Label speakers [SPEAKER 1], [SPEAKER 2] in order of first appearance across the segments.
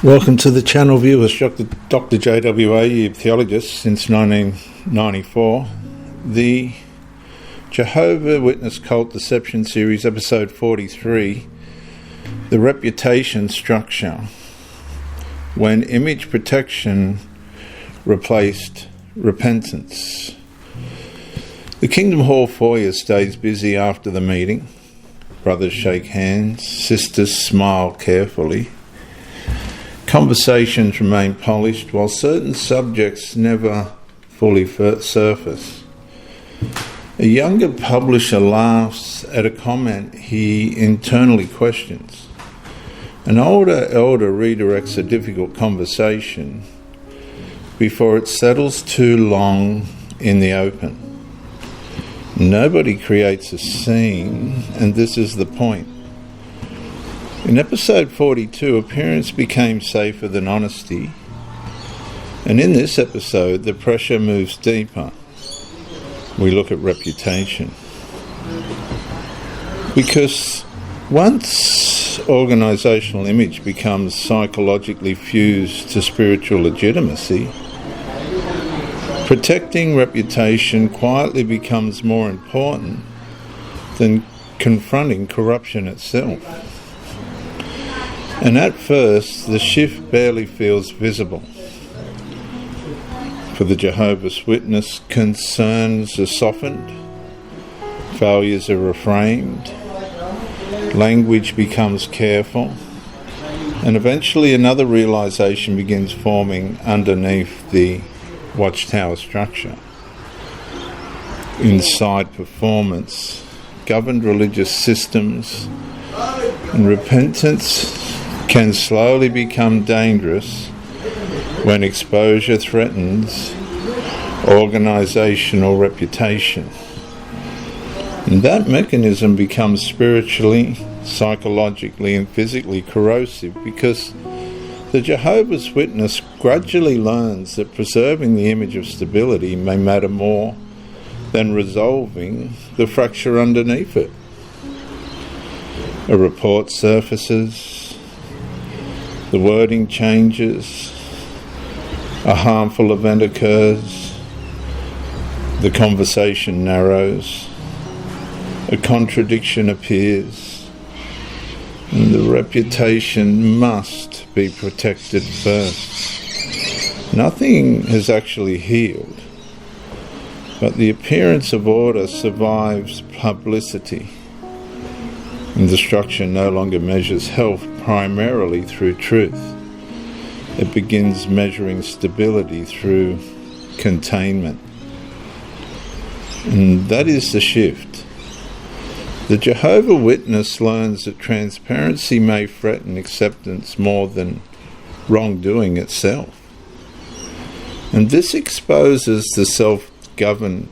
[SPEAKER 1] Welcome to the channel, viewers. Dr. JW Ayoub, theologist since 1994. The Jehovah Witness Cult Deception Series, episode 43, The Reputation Structure, when image protection replaced repentance. The Kingdom Hall foyer stays busy after the meeting. Brothers shake hands, sisters smile carefully. Conversations remain polished while certain subjects never fully surface. A younger publisher laughs at a comment he internally questions. An older elder redirects a difficult conversation before it settles too long in the open. Nobody creates a scene, and this is the point. In episode 42, appearance became safer than honesty, and in this episode, the pressure moves deeper. We look at reputation. Because once organisational image becomes psychologically fused to spiritual legitimacy, protecting reputation quietly becomes more important than confronting corruption itself. And at first, the shift barely feels visible. For the Jehovah's Witness, concerns are softened, failures are reframed, language becomes careful, and eventually another realisation begins forming underneath the Watchtower structure. Inside performance, governed religious systems, and repentance can slowly become dangerous when exposure threatens organisational reputation. And that mechanism becomes spiritually, psychologically and physically corrosive because the Jehovah's Witness gradually learns that preserving the image of stability may matter more than resolving the fracture underneath it. A report surfaces, the wording changes, a harmful event occurs, the conversation narrows, a contradiction appears, and the reputation must be protected first. Nothing has actually healed, but the appearance of order survives publicity, and the structure no longer measures health primarily through truth. It begins measuring stability through containment. And that is the shift. The Jehovah Witness learns that transparency may threaten acceptance more than wrongdoing itself. And this exposes the self-governed,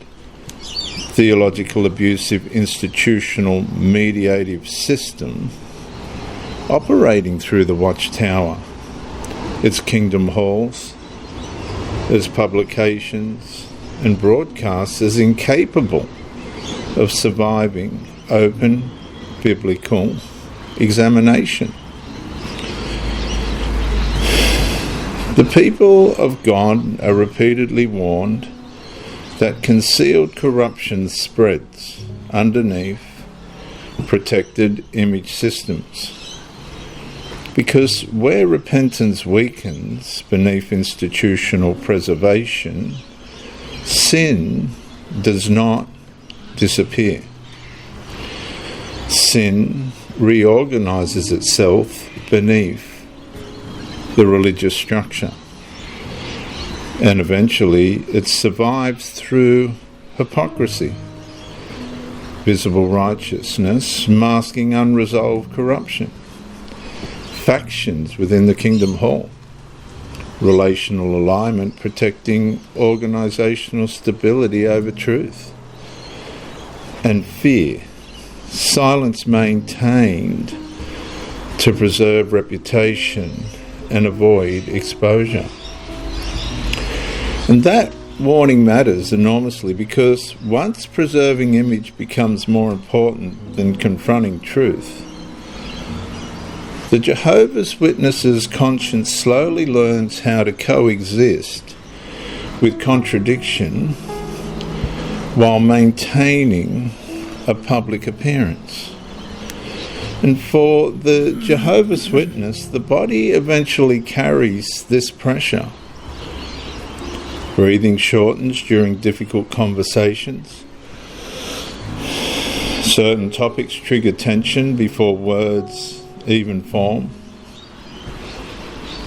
[SPEAKER 1] theological, abusive, institutional, mediative system operating through the Watchtower, its kingdom halls, its publications and broadcasts as incapable of surviving open biblical examination. The people of God are repeatedly warned that concealed corruption spreads underneath protected image systems. Because where repentance weakens beneath institutional preservation, sin does not disappear. Sin reorganizes itself beneath the religious structure. And eventually it survives through hypocrisy, visible righteousness masking unresolved corruption, factions within the Kingdom Hall, relational alignment protecting organisational stability over truth, and fear, silence maintained to preserve reputation and avoid exposure. And that warning matters enormously because once preserving image becomes more important than confronting truth, The Jehovah's Witnesses' conscience slowly learns how to coexist with contradiction while maintaining a public appearance. And for the Jehovah's Witness, the body eventually carries this pressure. Breathing shortens during difficult conversations. Certain topics trigger tension before words even form.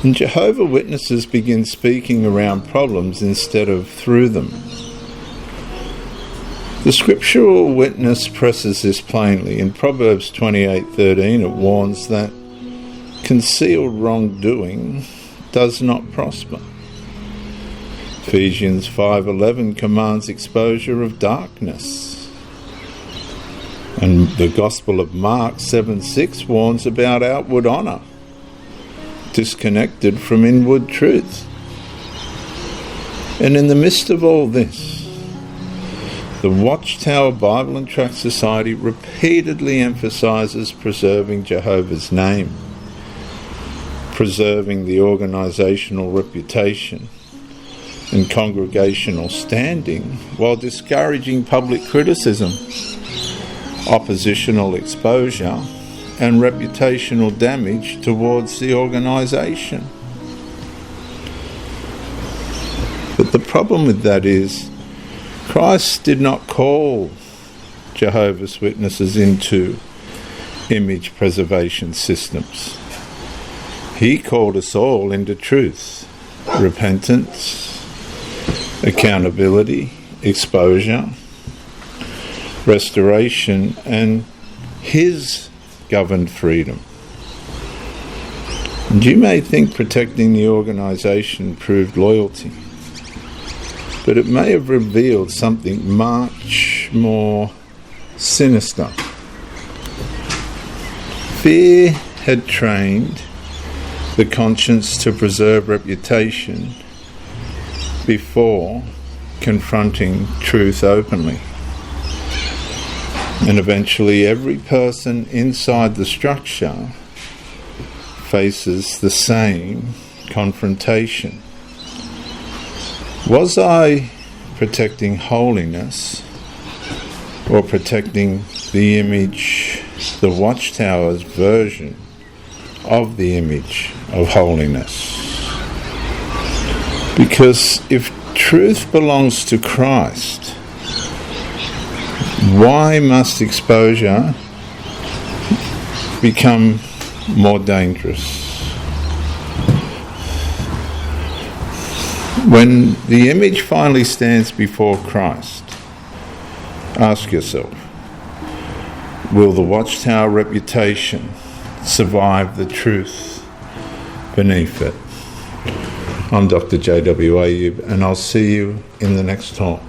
[SPEAKER 1] And Jehovah's Witnesses begin speaking around problems instead of through them. The scriptural witness presses this plainly. In Proverbs 28:13, it warns that concealed wrongdoing does not prosper. Ephesians 5:11 commands exposure of darkness. And the Gospel of Mark 7:6 warns about outward honour, disconnected from inward truth. And in the midst of all this, the Watchtower Bible and Tract Society repeatedly emphasises preserving Jehovah's name, preserving the organisational reputation and congregational standing, while discouraging public criticism, oppositional exposure and reputational damage towards the organisation. But the problem with that is, Christ did not call Jehovah's Witnesses into image preservation systems. He called us all into truth, repentance, accountability, exposure, restoration, and His governed freedom. And you may think protecting the organisation proved loyalty, but it may have revealed something much more sinister. Fear had trained the conscience to preserve reputation before confronting truth openly. And eventually every person inside the structure faces the same confrontation. Was I protecting holiness or protecting the image, the Watchtower's version of the image of holiness? Because if truth belongs to Christ, why must exposure become more dangerous? When the image finally stands before Christ, ask yourself, will the Watchtower reputation survive the truth beneath it? I'm Dr. JW Ayoub, and I'll see you in the next talk.